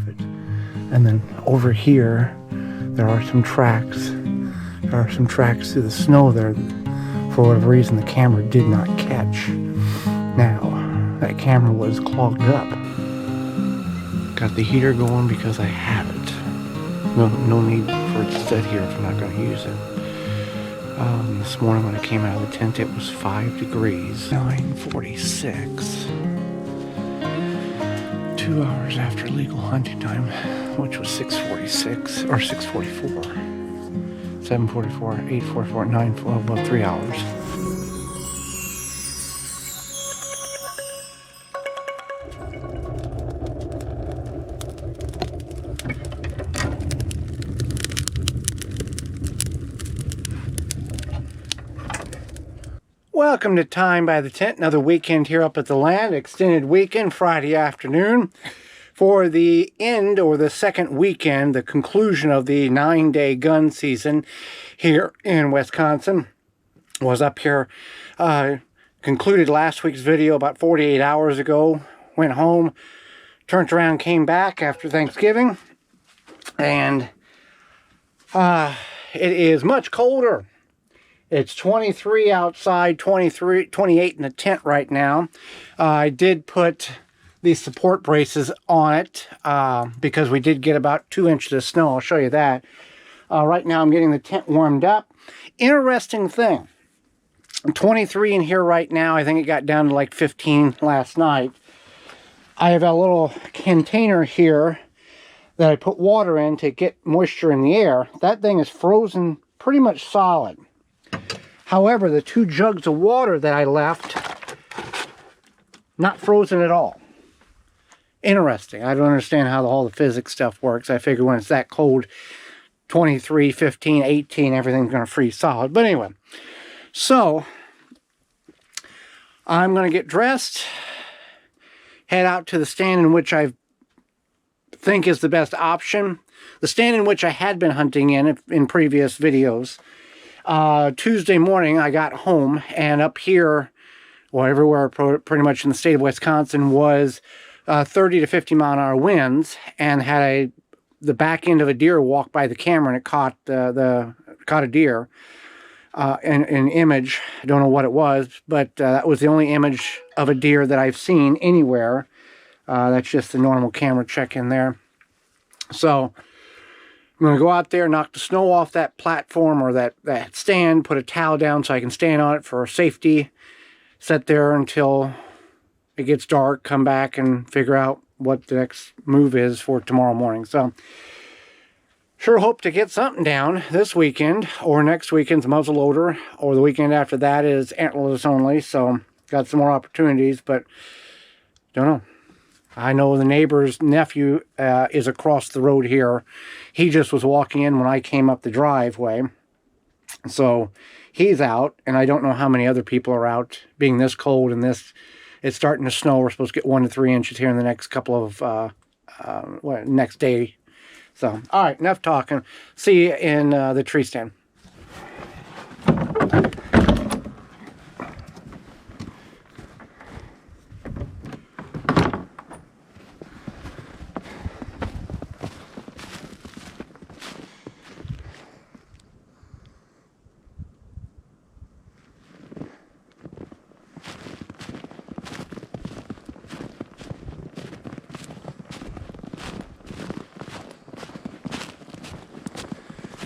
of it. And then over here, there are some tracks. There are some tracks through the snow there that, for whatever reason, the camera did not catch. Now, that camera was clogged up. Got the heater going because I have it. No need for it to sit here if I'm not going to use it. This morning when I came out of the tent, it was 5 degrees. 9:46. 2 hours after legal hunting time, which was 6:46 or 6:44. 7:44, 8:44, 9:12, about 3 hours. Welcome to Time by the Tent, another weekend here up at the land, extended weekend, Friday afternoon, for the end or the second weekend, the conclusion of the 9-day gun season here in Wisconsin. Was up here, concluded last week's video about 48 hours ago, went home, turned around, came back after Thanksgiving, and it is much colder. It's 23 outside, 28 in the tent right now. I did put these support braces on it because we did get about 2 inches of snow. I'll show you that. Right now I'm getting the tent warmed up. Interesting thing. 23 in here right now. I think it got down to like 15 last night. I have a little container here that I put water in to get moisture in the air. That thing is frozen pretty much solid. However, the 2 jugs of water that I left, not frozen at all. Interesting. I don't understand how all the physics stuff works. I figure when it's that cold, 23, 15, 18, everything's going to freeze solid. But anyway, so I'm going to get dressed, head out to the stand in which I think is the best option. The stand in which I had been hunting in previous videos. Tuesday morning I got home, and up here, well, everywhere pretty much in the state of Wisconsin was 30 to 50 mile an hour winds, and had the back end of a deer walk by the camera, and it caught caught a deer. An image, I don't know what it was, but that was the only image of a deer that I've seen anywhere. That's just the normal camera check in there. So I'm going to go out there, knock the snow off that platform or that stand, put a towel down so I can stand on it for safety, sit there until it gets dark, come back and figure out what the next move is for tomorrow morning. So, sure hope to get something down this weekend, or next weekend's muzzleloader, or the weekend after that is antlerless only. So, got some more opportunities, but don't know. I know the neighbor's nephew is across the road here. He just was walking in when I came up the driveway. So he's out, and I don't know how many other people are out. Being this cold and it's starting to snow. We're supposed to get 1 to 3 inches here in the next couple of, next day. So, all right, enough talking. See you in the tree stand.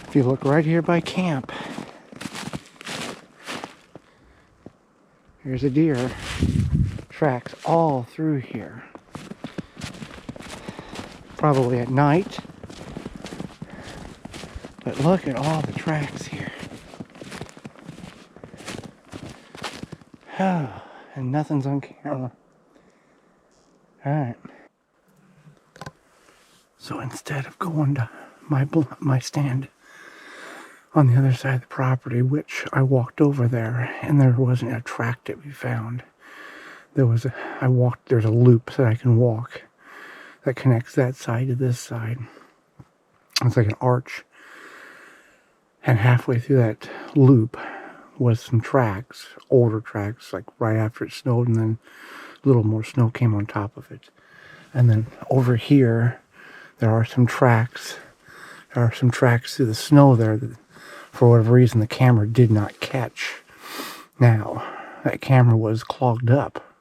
If you look right here by camp, here's a deer. Tracks all through here. Probably at night. But look at all the tracks here. Oh, and nothing's on camera. Alright. So instead of going to my stand on the other side of the property, which I walked over there, and there wasn't a track to be found. There's a loop that I can walk that connects that side to this side. It's like an arch. And halfway through that loop was some tracks, older tracks, like right after it snowed, and then a little more snow came on top of it. And then over here, there are some tracks. There are some tracks through the snow there that, for whatever reason, the camera did not catch. Now, that camera was clogged up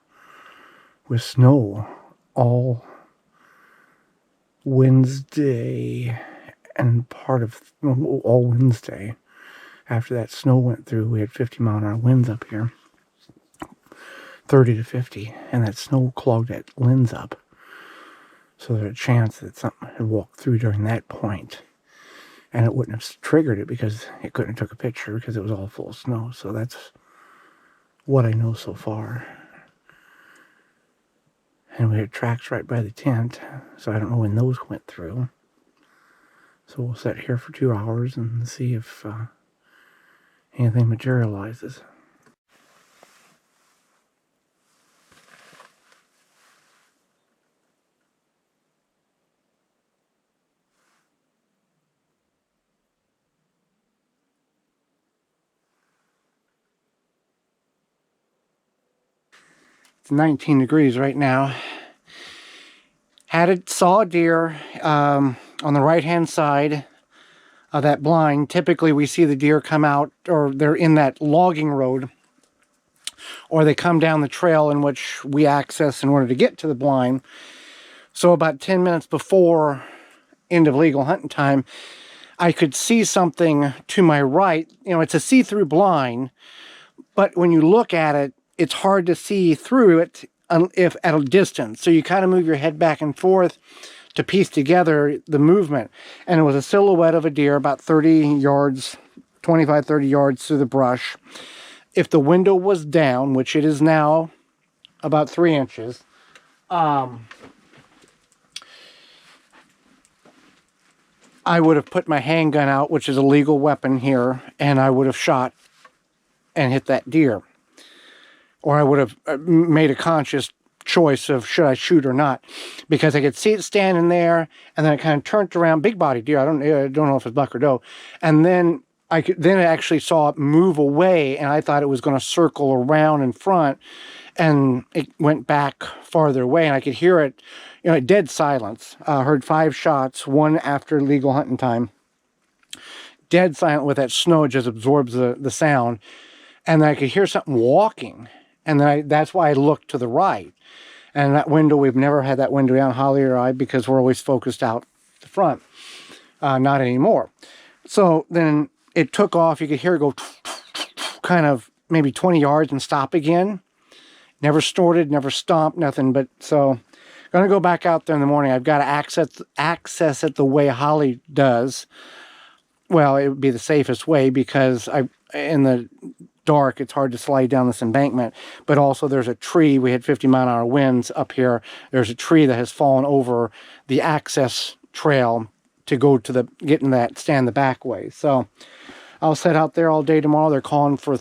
with snow all Wednesday and part of all Wednesday. After that snow went through, we had 50-mile-an-hour winds up here, 30 to 50, and that snow clogged that lens up. So there's a chance that something had walked through during that point, and it wouldn't have triggered it because it couldn't have took a picture because it was all full of snow. So that's what I know so far. And we had tracks right by the tent, so I don't know when those went through. So we'll sit here for 2 hours and see if anything materializes. It's 19 degrees right now. Saw a deer on the right-hand side of that blind. Typically we see the deer come out, or they're in that logging road, or they come down the trail in which we access in order to get to the blind. So about 10 minutes before end of legal hunting time, I could see something to my right. You know, it's a see-through blind, but when you look at it, it's hard to see through it if at a distance. So you kind of move your head back and forth to piece together the movement. And it was a silhouette of a deer about 30 yards, 25, 30 yards through the brush. If the window was down, which it is now about 3 inches, I would have put my handgun out, which is a legal weapon here, and I would have shot and hit that deer. Or I would have made a conscious choice of should I shoot or not, because I could see it standing there, and then I kind of turned around, big body deer. I don't know if it's buck or doe, and then I actually saw it move away, and I thought it was going to circle around in front, and it went back farther away, and I could hear it, you know, dead silence. Heard 5 shots, one after legal hunting time. Dead silent with that snow, it just absorbs the sound, and then I could hear something walking. And then that's why I looked to the right. And that window, we've never had that window down, Holly or I, because we're always focused out the front. Not anymore. So then it took off. You could hear it go kind of maybe 20 yards and stop again. Never snorted, never stomped, nothing. But so I'm going to go back out there in the morning. I've got to access it the way Holly does. Well, it would be the safest way because in the dark, it's hard to slide down this embankment, but also there's a tree. We had 50-mile-an-hour winds up here. There's a tree that has fallen over the access trail to go to get in that stand the back way. So I'll set out there all day tomorrow. They're calling for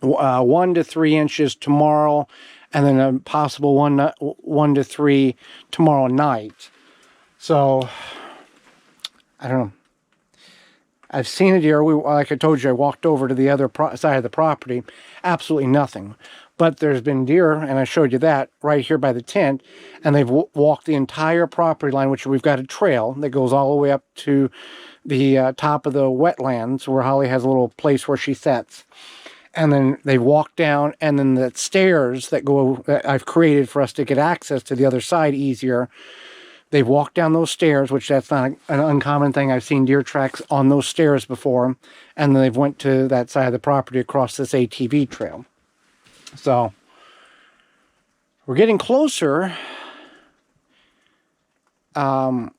1 to 3 inches tomorrow, and then a possible 1 to 3 tomorrow night. So I don't know. I've seen a deer. Like I told you, I walked over to the other side of the property. Absolutely nothing. But there's been deer, and I showed you that, right here by the tent. And they've walked the entire property line, which we've got a trail that goes all the way up to the top of the wetlands, where Holly has a little place where she sets. And then they walk down, and then the stairs that I've created for us to get access to the other side easier. They've walked down those stairs, which that's not an uncommon thing. I've seen deer tracks on those stairs before. And then they've went to that side of the property across this ATV trail. So we're getting closer. But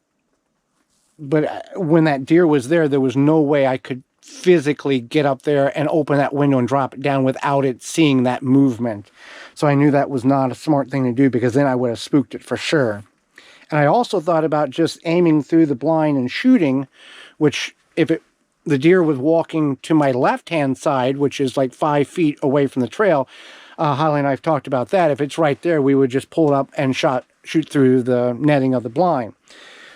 when that deer was there was no way I could physically get up there and open that window and drop it down without it seeing that movement. So I knew that was not a smart thing to do, because then I would have spooked it for sure. And I also thought about just aiming through the blind and shooting, which the deer was walking to my left-hand side, which is like 5 feet away from the trail. Holly and I have talked about that. If it's right there, we would just pull it up and shoot through the netting of the blind.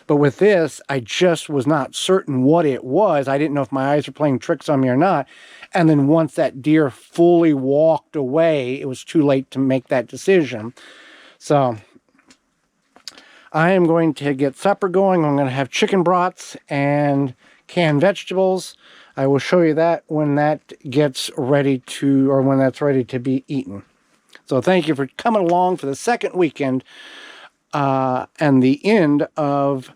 But with this, I just was not certain what it was. I didn't know if my eyes were playing tricks on me or not. And then once that deer fully walked away, it was too late to make that decision. So I am going to get supper going. I'm going to have chicken brats and canned vegetables. I will show you that when that gets ready to, or when that's ready to be eaten. So thank you for coming along for the second weekend and the end of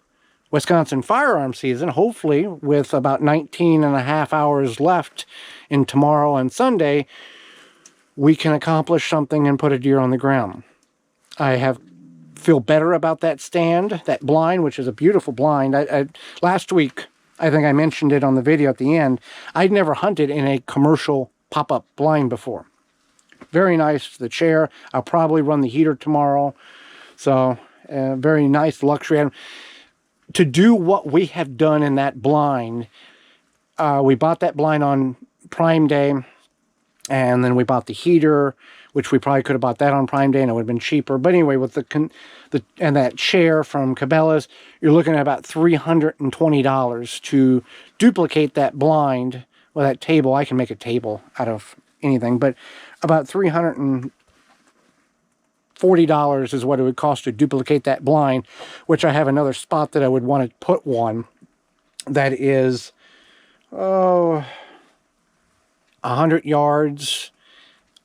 Wisconsin firearm season, hopefully with about 19 and a half hours left in tomorrow and Sunday, we can accomplish something and put a deer on the ground. I feel better about that stand, that blind, which is a beautiful blind. Last week, I think I mentioned it on the video at the end, I'd never hunted in a commercial pop-up blind before. Very nice, the chair. I'll probably run the heater tomorrow. So, very nice luxury item. To do what we have done in that blind, we bought that blind on Prime Day, and then we bought the heater, which we probably could have bought that on Prime Day and it would have been cheaper. But anyway, with and that chair from Cabela's, you're looking at about $320 to duplicate that blind. Well, that table, I can make a table out of anything, but about $340 is what it would cost to duplicate that blind, which I have another spot that I would want to put one that is, 100 yards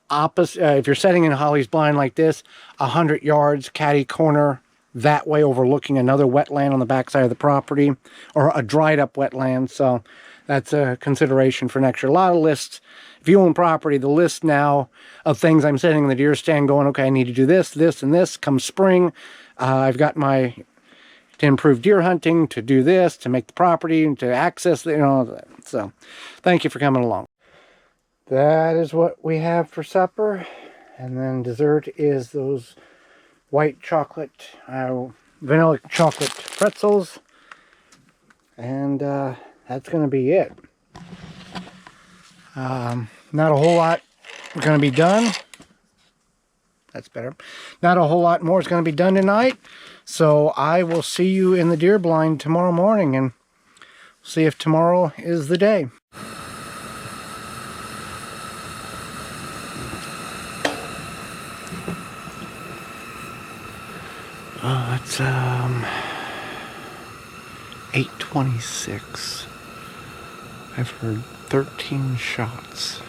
opposite. If you're setting in Holly's blind like this, 100 yards caddy corner that way, overlooking another wetland on the backside of the property, or a dried up wetland. So that's a consideration for next year. A lot of lists. If you own property, the list now of things I'm setting in the deer stand going, okay, I need to do this, this, and this. Come spring, I've got my, to improve deer hunting, to do this, to make the property, to access, that. So thank you for coming along. That is what we have for supper. And then dessert is those white chocolate, vanilla chocolate pretzels. And that's going to be it. Not a whole lot going to be done. That's better. Not a whole lot more is going to be done tonight. So I will see you in the deer blind tomorrow morning and see if tomorrow is the day. It's 8:26. I've heard 13 shots.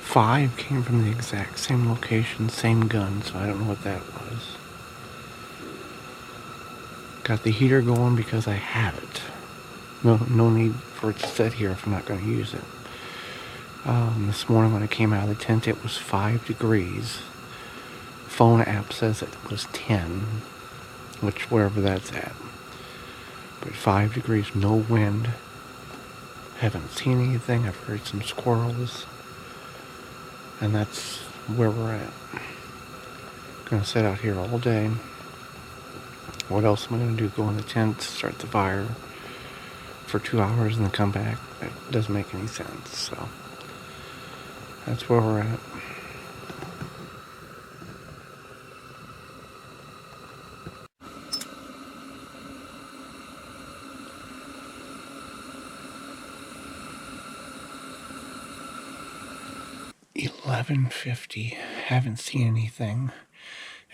5 came from the exact same location, same gun, so I don't know what that was. Got the heater going because I have it. No need for it to sit here if I'm not going to use it. This morning when I came out of the tent, it was 5 degrees. Phone app says it was 10, which wherever that's at. But 5 degrees, no wind. Haven't seen anything. I've heard some squirrels. And that's where we're at. Gonna sit out here all day. What else am I gonna do? Go in the tent, start the fire for 2 hours and then come back? That doesn't make any sense. So that's where we're at. $11:50. Haven't seen anything.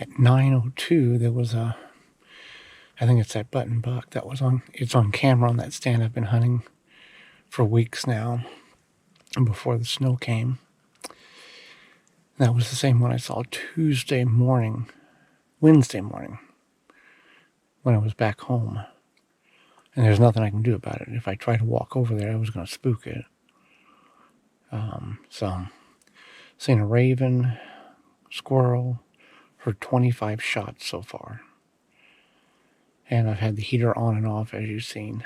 At 9:02 there was I think it's that button buck that was on. It's on camera on that stand I've been hunting for weeks now, and before the snow came. That was the same one I saw Wednesday morning, when I was back home. And there's nothing I can do about it. If I try to walk over there, I was going to spook it. So, seen a raven, squirrel, heard 25 shots so far. And I've had the heater on and off, as you've seen.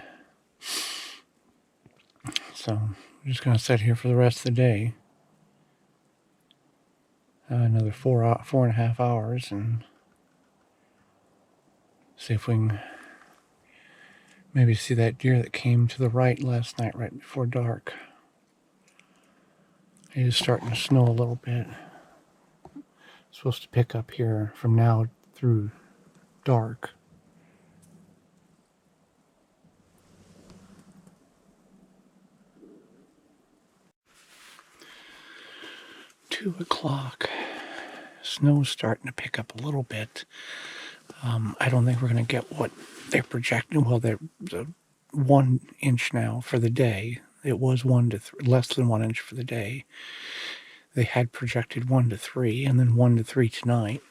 So, I'm just going to sit here for the rest of the day. Another 4.5 hours, and see if we can maybe see that deer that came to the right last night, right before dark. It is starting to snow a little bit. It's supposed to pick up here from now through dark. (2 o'clock). Snow's starting to pick up a little bit. I don't think we're going to get what they're projecting. Well, they're 1 inch now for the day. It was less than 1 inch for the day. They had projected 1 to 3, and then 1 to 3 tonight.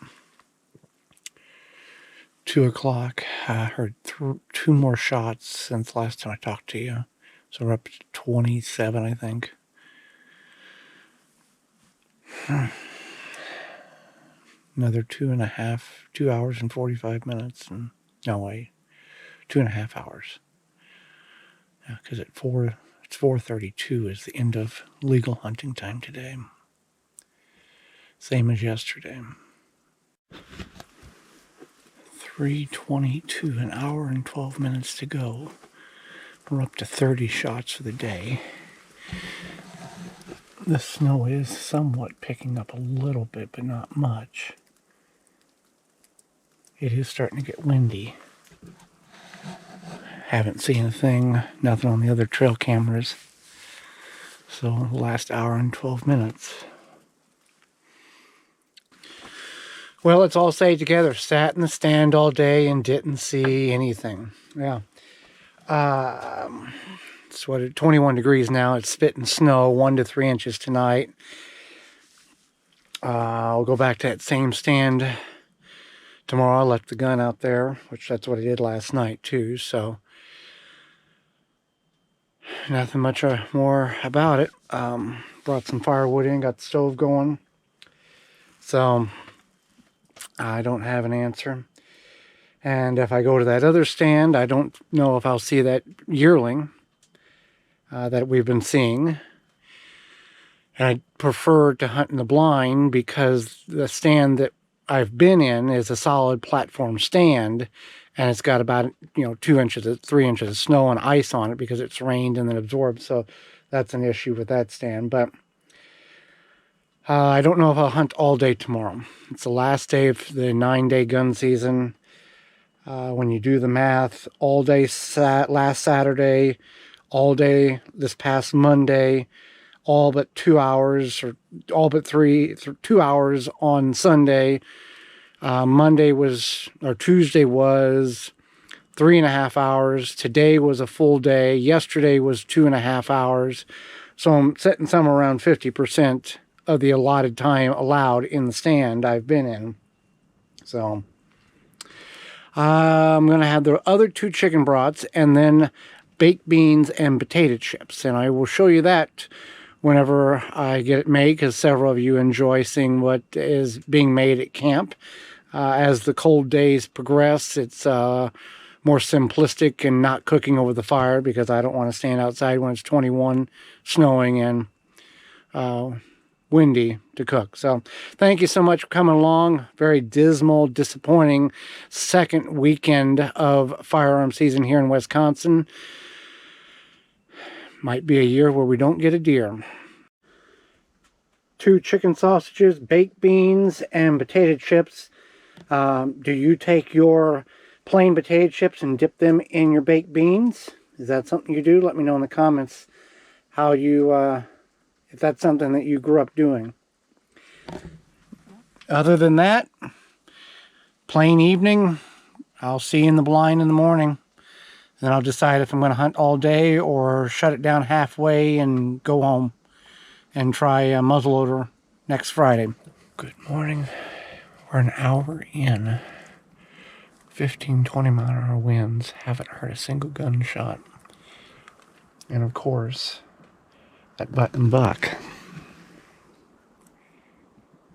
2 o'clock. I heard 2 more shots since last time I talked to you. So we're up to 27, I think. Another 2 hours and 45 minutes. And, no, wait. 2.5 hours. Yeah, because it's 4:32 is the end of legal hunting time today. Same as yesterday. 3:22, an hour and 12 minutes to go. We're up to 30 shots for the day. The snow is somewhat picking up a little bit, but not much. It is starting to get windy. Haven't seen a thing, nothing on the other trail cameras. So the last hour and 12 minutes. Well, let's all say together, sat in the stand all day and didn't see anything. Yeah. It's 21 degrees now. It's spitting snow, 1 to 3 inches tonight. I'll go back to that same stand tomorrow. I left the gun out there, which that's what I did last night too. So nothing much more about it. Brought some firewood in, got the stove going. So I don't have an answer. And if I go to that other stand, I don't know if I'll see that yearling that we've been seeing. And I prefer to hunt in the blind because the stand that I've been in is a solid platform stand, and it's got about 2 inches, 3 inches of snow and ice on it because it's rained and then absorbed. So that's an issue with that stand. But I don't know if I'll hunt all day tomorrow. It's the last day of the 9-day gun season. When you do the math, all day last Saturday, all day this past Monday, all but 2 hours, or all but 2 hours on Sunday. Tuesday was 3.5 hours. Today was a full day. Yesterday was 2.5 hours. So I'm setting somewhere around 50% of the allotted time allowed in the stand I've been in. So I'm going to have the other 2 chicken brats and then baked beans and potato chips. And I will show you that whenever I get it made, because several of you enjoy seeing what is being made at camp. As the cold days progress, it's more simplistic and not cooking over the fire, because I don't want to stand outside when it's 21, snowing, and windy to cook. So thank you so much for coming along. Very dismal, disappointing second weekend of firearm season here in Wisconsin. Might be a year where we don't get a deer. 2 chicken sausages, baked beans, and potato chips. Do you take your plain potato chips and dip them in your baked beans? Is that something you do? Let me know in the comments how you, if that's something that you grew up doing. Other than that, plain evening. I'll see you in the blind in the morning. Then I'll decide if I'm going to hunt all day or shut it down halfway and go home and try a muzzleloader next Friday. Good morning. We're an hour in. 15-20 mile an hour winds. Haven't heard a single gunshot. And of course, that button buck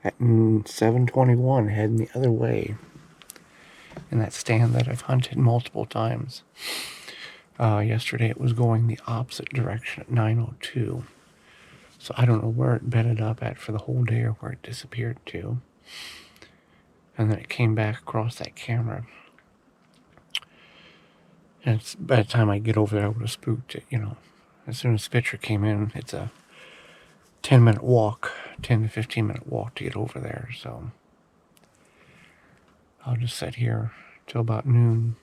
at 7:21 heading the other way in that stand that I've hunted multiple times. Yesterday it was going the opposite direction at 9:02. So I don't know where it bedded up at for the whole day or where it disappeared to. And then it came back across that camera. And by the time I get over there, I would have spooked it, As soon as the picture came in, it's a 10-minute walk, 10 to 15-minute walk to get over there. So I'll just sit here till about noon.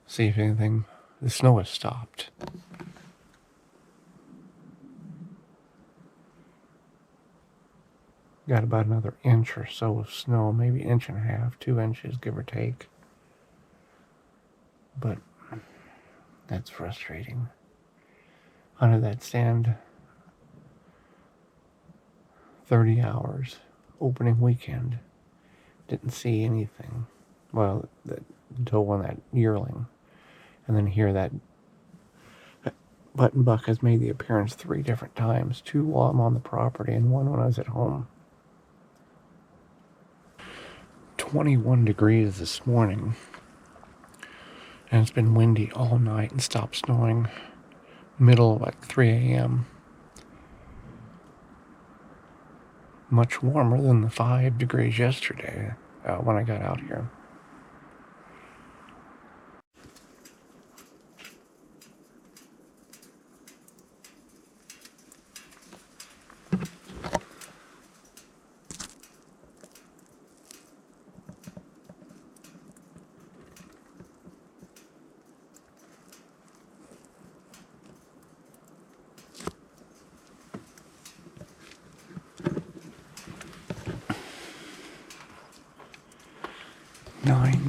See if anything, the snow has stopped. Got about another inch or so of snow, maybe inch and a half, 2 inches, give or take. But that's frustrating. Under that stand, 30 hours, opening weekend. Didn't see anything. Well, the doe on that yearling. And then here that button buck has made the appearance 3 different times. 2 while I'm on the property and 1 when I was at home. 21 degrees this morning. And it's been windy all night and stopped snowing middle of like 3 a.m. Much warmer than the 5 degrees yesterday when I got out here.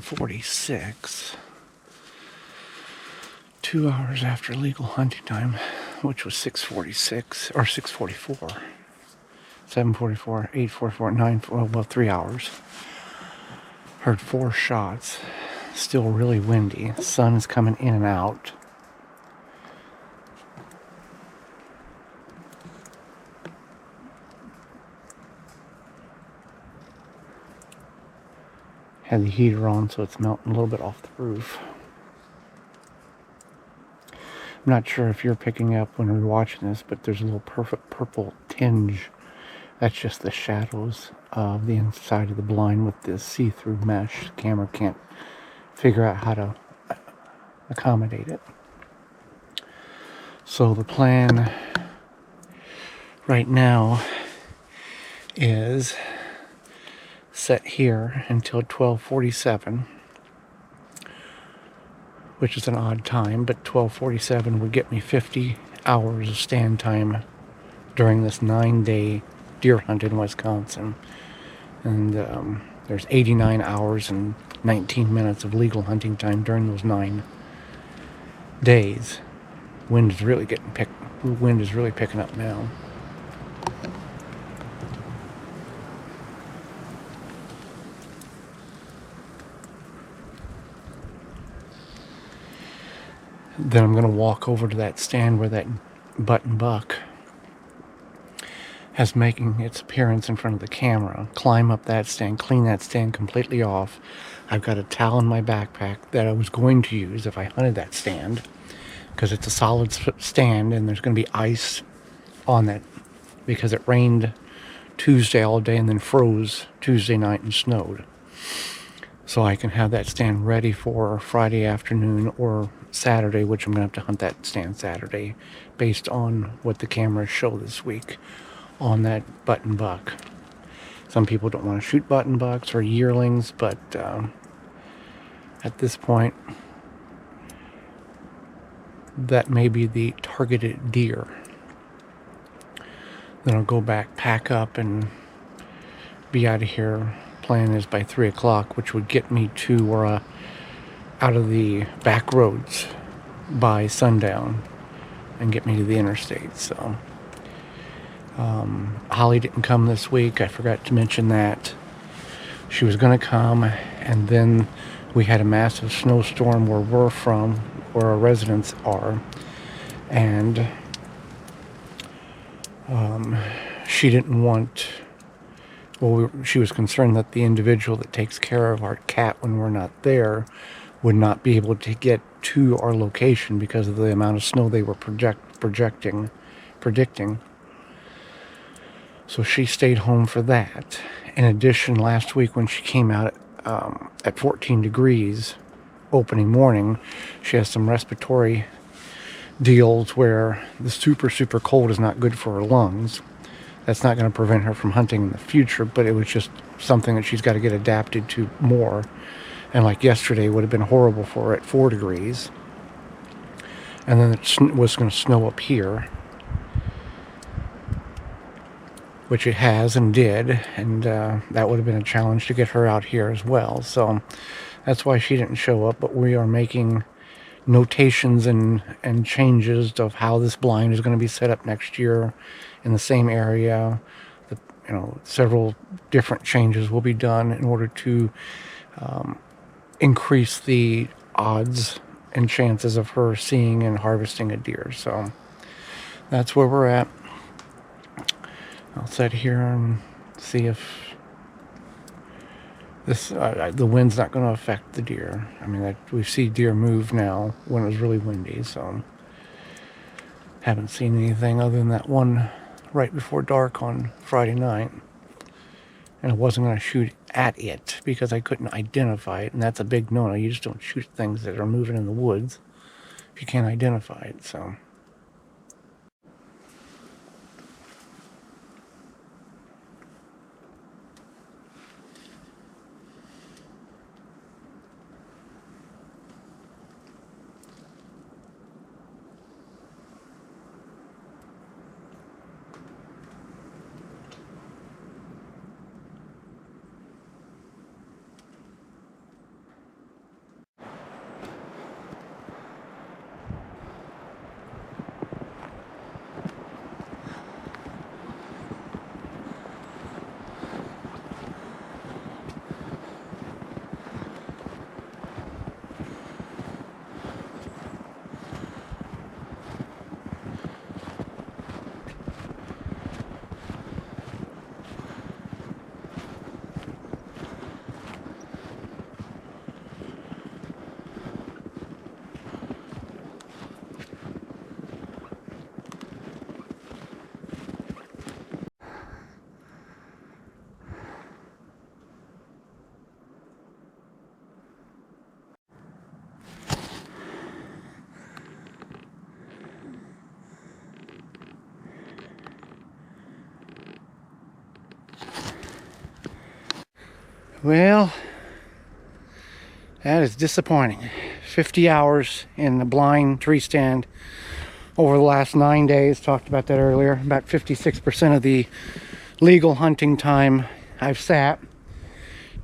.46, 2 hours after legal hunting time, which was 6:46 or 6:44, 7:44, 8:44, 9, well, 3 hours. Heard 4 shots. Still really windy. Sun is coming in and out. Had the heater on, so it's melting a little bit off the roof. I'm not sure if you're picking up when we're watching this, but there's a little perfect purple tinge. That's just the shadows of the inside of the blind with this see-through mesh. The camera can't figure out how to accommodate it. So the plan right now is set here until 12:47, which is an odd time, but 12:47 would get me 50 hours of stand time during this 9-day deer hunt in Wisconsin. And there's 89 hours and 19 minutes of legal hunting time during those 9 days. Wind is really picking up now. Then I'm going to walk over to that stand where that button buck has making its appearance in front of the camera. Climb up that stand, clean that stand completely off. I've got a towel in my backpack that I was going to use if I hunted that stand, because it's a solid stand and there's going to be ice on it because it rained Tuesday all day and then froze Tuesday night and snowed. So I can have that stand ready for Friday afternoon or Saturday, which I'm going to have to hunt that stand Saturday based on what the cameras show this week on that button buck. Some people don't want to shoot button bucks or yearlings, but at this point, that may be the targeted deer. Then I'll go back, pack up, and be out of here. Plan is by 3 o'clock, which would get me to out of the back roads by sundown and get me to the interstate. So Holly didn't come this week. I forgot to mention that. She was going to come, and then we had a massive snowstorm where we're from, where our residents are, and she didn't want... Well, she was concerned that the individual that takes care of our cat when we're not there would not be able to get to our location because of the amount of snow they were predicting. So she stayed home for that. In addition, last week when she came out at 14 degrees opening morning, she has some respiratory deals where the super cold is not good for her lungs. That's not going to prevent her from hunting in the future, but it was just something that she's got to get adapted to more. And like yesterday would have been horrible for her at 4 degrees. And then it was going to snow up here. which it has and did, and that would have been a challenge to get her out here as well. So that's why she didn't show up, but we are making notations and changes of how this blind is going to be set up next year in the same area. Several different changes will be done in order to increase the odds and chances of her seeing and harvesting a deer. So that's where we're at. I'll sit here and see if this the wind's not going to affect the deer. I mean, we see deer move now when it was really windy, so haven't seen anything other than that one right before dark on Friday night. And I wasn't going to shoot at it because I couldn't identify it, and that's a big no-no. You just don't shoot things that are moving in the woods if you can't identify it. So well, that is disappointing. 50 hours in the blind tree stand over the last 9 days. Talked about that earlier. About 56% of the legal hunting time I've sat.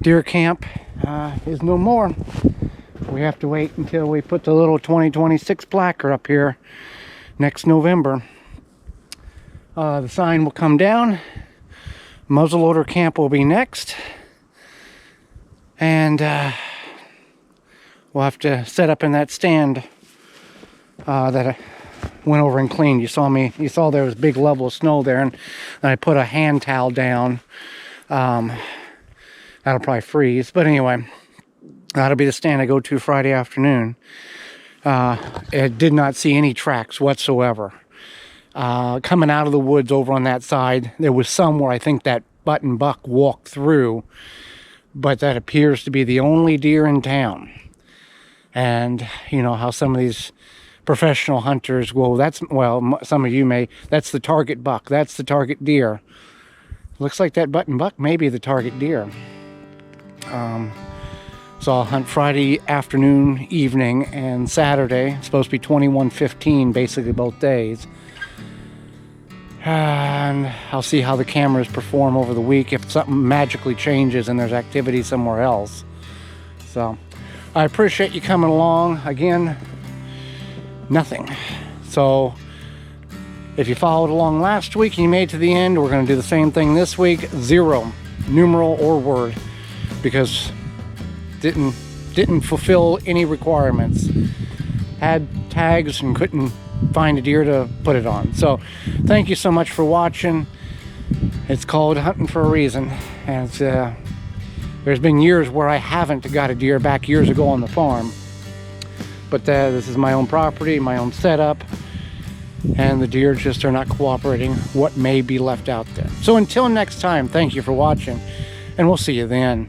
Deer camp is no more. We have to wait until we put the little 2026 placard up here next November. The sign will come down. Muzzleloader camp will be next. And we'll have to set up in that stand that I went over and cleaned. You saw there was a big level of snow there, and I put a hand towel down. That'll probably freeze, but anyway, that'll be the stand I go to Friday afternoon. It did not see any tracks whatsoever. Coming out of the woods over on that side, there was some where I think that button buck walked through, but that appears to be the only deer in town. And you know how some of these professional hunters, some of you may, that's the target buck, that's the target deer. Looks like that button buck may be the target deer. So I'll hunt Friday afternoon, evening, and Saturday. It's supposed to be 21:15 basically both days. And I'll see how the cameras perform over the week, if something magically changes and there's activity somewhere else. So I appreciate you coming along. Again, nothing. So if you followed along last week and you made it to the end, we're going to do the same thing this week. 0, numeral or word, because didn't fulfill any requirements. Had tags and couldn't find a deer to put it on. So thank you so much for watching. It's called hunting for a reason, and there's been years where I haven't got a deer back years ago on the farm, but this is my own property, my own setup, and the deer just are not cooperating what may be left out there. So until next time, thank you for watching, and we'll see you then.